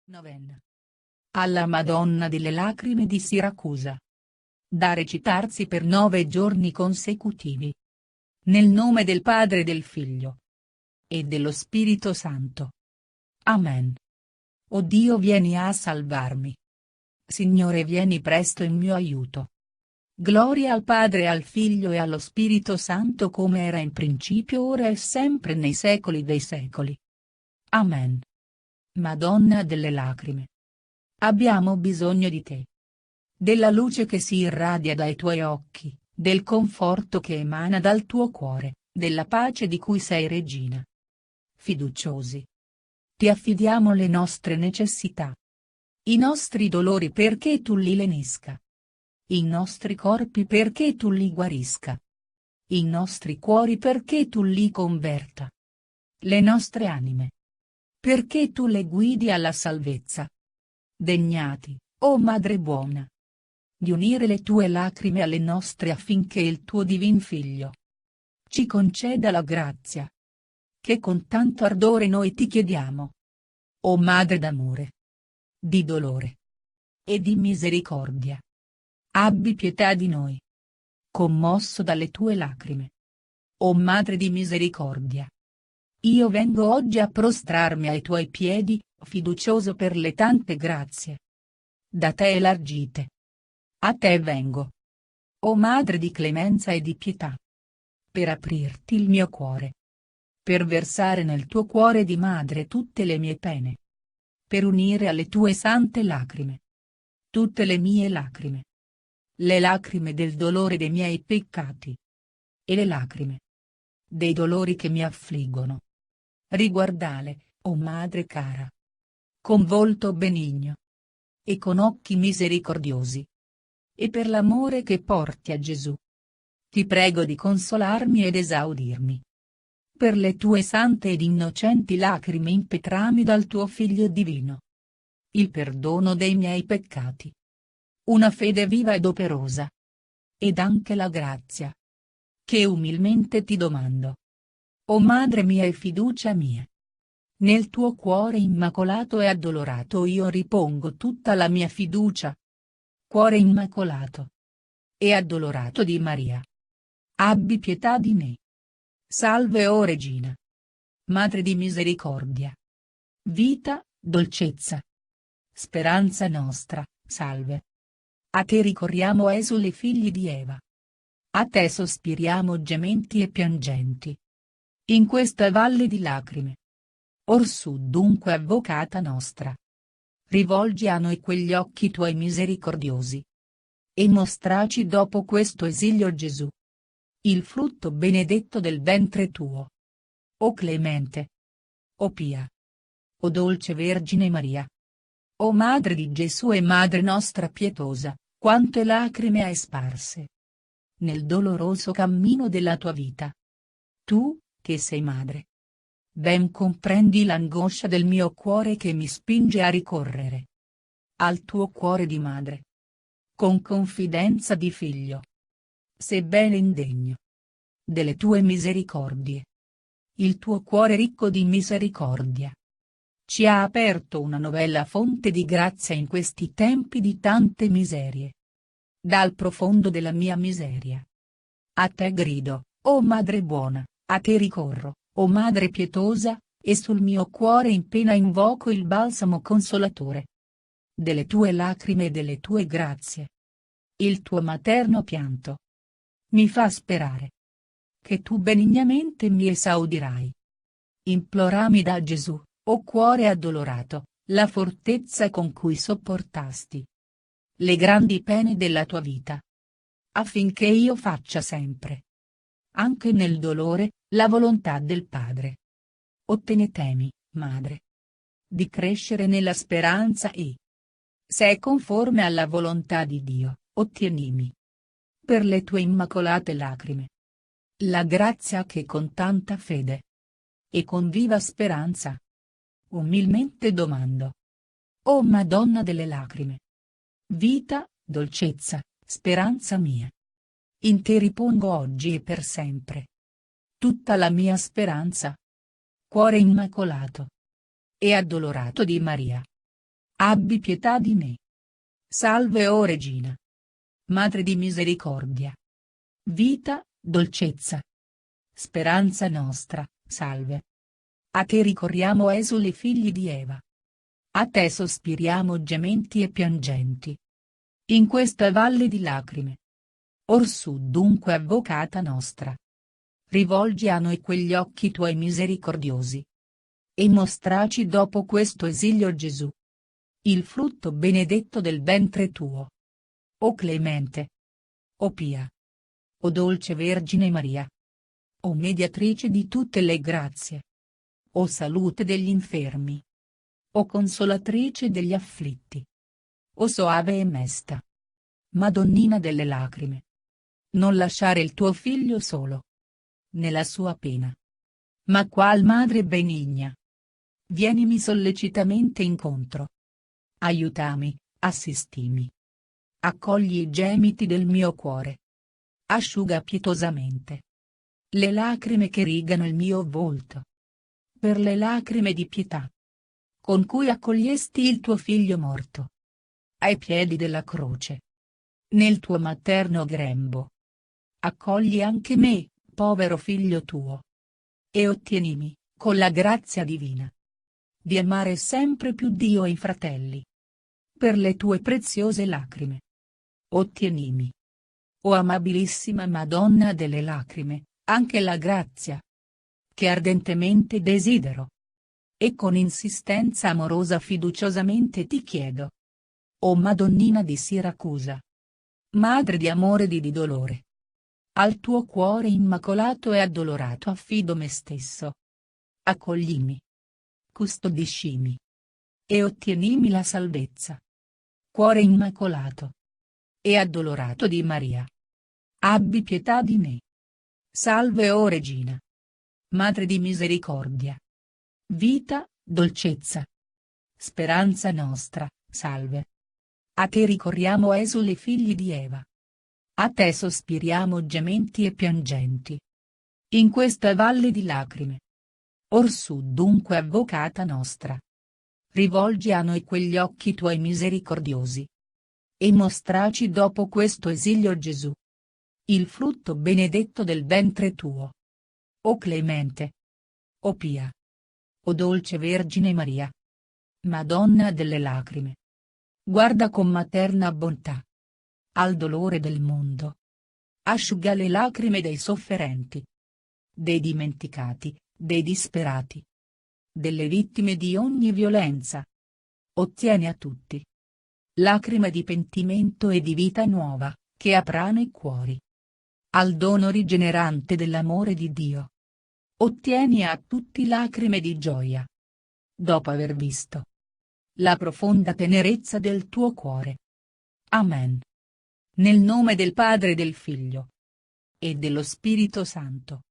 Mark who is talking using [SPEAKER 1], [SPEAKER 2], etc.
[SPEAKER 1] Novena. Alla Madonna delle Lacrime di Siracusa. Da recitarsi per 9 giorni consecutivi. Nel nome del Padre e del Figlio. E dello Spirito Santo. Amen. O Dio, vieni a salvarmi. Signore, vieni presto in mio aiuto. Gloria al Padre, al Figlio e allo Spirito Santo, come era in principio, ora e sempre, nei secoli dei secoli. Amen. Madonna delle Lacrime. Abbiamo bisogno di te. Della luce che si irradia dai tuoi occhi, del conforto che emana dal tuo cuore, della pace di cui sei regina. Fiduciosi. Ti affidiamo le nostre necessità. I nostri dolori perché tu li lenisca. I nostri corpi perché tu li guarisca. I nostri cuori perché tu li converta. Le nostre anime. Perché tu le guidi alla salvezza. Degnati, o Madre buona, di unire le tue lacrime alle nostre affinché il tuo divin Figlio ci conceda la grazia che con tanto ardore noi ti chiediamo. O Madre d'amore, di dolore e di misericordia, abbi pietà di noi. Commosso dalle tue lacrime. O Madre di misericordia, io vengo oggi a prostrarmi ai tuoi piedi, fiducioso per le tante grazie da te elargite. A te vengo, o Madre di clemenza e di pietà, per aprirti il mio cuore, per versare nel tuo cuore di madre tutte le mie pene, per unire alle tue sante lacrime tutte le mie lacrime, le lacrime del dolore dei miei peccati e le lacrime dei dolori che mi affliggono. Riguardale, o Madre cara, con volto benigno e con occhi misericordiosi, e per l'amore che porti a Gesù, ti prego di consolarmi ed esaudirmi. Per le tue sante ed innocenti lacrime impetrami dal tuo Figlio divino il perdono dei miei peccati, una fede viva ed operosa, ed anche la grazia che umilmente ti domando. O Madre mia e fiducia mia, nel tuo cuore immacolato e addolorato io ripongo tutta la mia fiducia. Cuore immacolato e addolorato di Maria, abbi pietà di me. Salve, o Regina, Madre di misericordia, vita, dolcezza, speranza nostra, salve. A te ricorriamo, esuli figli di Eva. A te sospiriamo gementi e piangenti in questa valle di lacrime. Orsù dunque, avvocata nostra, rivolgi a noi quegli occhi tuoi misericordiosi e mostraci dopo questo esilio Gesù, il frutto benedetto del ventre tuo. O clemente, o pia, o dolce Vergine Maria, o Madre di Gesù e Madre nostra pietosa, quante lacrime hai sparse nel doloroso cammino della tua vita. Tu, che sei Madre, ben comprendi l'angoscia del mio cuore che mi spinge a ricorrere al tuo cuore di madre, con confidenza di figlio, sebbene indegno delle tue misericordie. Il tuo cuore ricco di misericordia ci ha aperto una novella fonte di grazia in questi tempi di tante miserie. Dal profondo della mia miseria a te grido, o Madre buona, a te ricorro, o Madre pietosa, e sul mio cuore in pena invoco il balsamo consolatore delle tue lacrime e delle tue grazie. Il tuo materno pianto mi fa sperare che tu benignamente mi esaudirai. Implorami da Gesù, o cuore addolorato, la fortezza con cui sopportasti le grandi pene della tua vita, affinché io faccia sempre, anche nel dolore, la volontà del Padre. Ottenetemi, Madre, di crescere nella speranza e, se è conforme alla volontà di Dio, ottienimi, per le tue immacolate lacrime, la grazia che con tanta fede e con viva speranza umilmente domando. O Madonna delle lacrime, vita, dolcezza, speranza mia, in te ripongo oggi e per sempre tutta la mia speranza. Cuore immacolato e addolorato di Maria, Abbi pietà di me. Salve o Regina. Madre di misericordia. Vita, dolcezza. Speranza nostra, salve. A te ricorriamo esuli figli di Eva. A te sospiriamo gementi e piangenti. In questa valle di lacrime. Orsù dunque avvocata nostra. Rivolgi a noi quegli occhi tuoi misericordiosi. E mostraci dopo questo esilio Gesù. Il frutto benedetto del ventre tuo. O clemente. O pia. O dolce Vergine Maria. O mediatrice di tutte le grazie. O salute degli infermi. O consolatrice degli afflitti. O soave e mesta. Madonnina delle lacrime. Non lasciare il tuo figlio solo. Nella sua pena. Ma qual madre benigna. Vienimi sollecitamente incontro. Aiutami, assistimi. Accogli i gemiti del mio cuore. Asciuga pietosamente le lacrime che rigano il mio volto. Per le lacrime di pietà con cui accogliesti il tuo figlio morto ai piedi della croce. Nel tuo materno grembo. Accogli anche me, povero figlio tuo. E ottienimi, con la grazia divina, di amare sempre più Dio e i fratelli. Per le tue preziose lacrime. Ottienimi, o amabilissima Madonna delle lacrime, anche la grazia che ardentemente desidero. E con insistenza amorosa fiduciosamente ti chiedo. O Madonnina di Siracusa. Madre di amore e di dolore. Al tuo cuore immacolato e addolorato affido me stesso. Accoglimi. Custodiscimi. E ottienimi la salvezza. Cuore immacolato e addolorato di Maria. Abbi pietà di me. Salve o Regina. Madre di misericordia. Vita, dolcezza. Speranza nostra, salve. A te ricorriamo esuli figli di Eva. A te sospiriamo gementi e piangenti. In questa valle di lacrime. Orsù dunque avvocata nostra. Rivolgi a noi quegli occhi tuoi misericordiosi. E mostraci dopo questo esilio Gesù. Il frutto benedetto del ventre tuo. O clemente. O pia. O dolce Vergine Maria. Madonna delle lacrime. Guarda con materna bontà al dolore del mondo. Asciuga le lacrime dei sofferenti. Dei dimenticati, dei disperati. Delle vittime di ogni violenza. Ottieni a tutti lacrime di pentimento e di vita nuova, che aprano i cuori al dono rigenerante dell'amore di Dio. Ottieni a tutti lacrime di gioia. Dopo aver visto la profonda tenerezza del tuo cuore. Amen. Nel nome del Padre e del Figlio e dello Spirito Santo.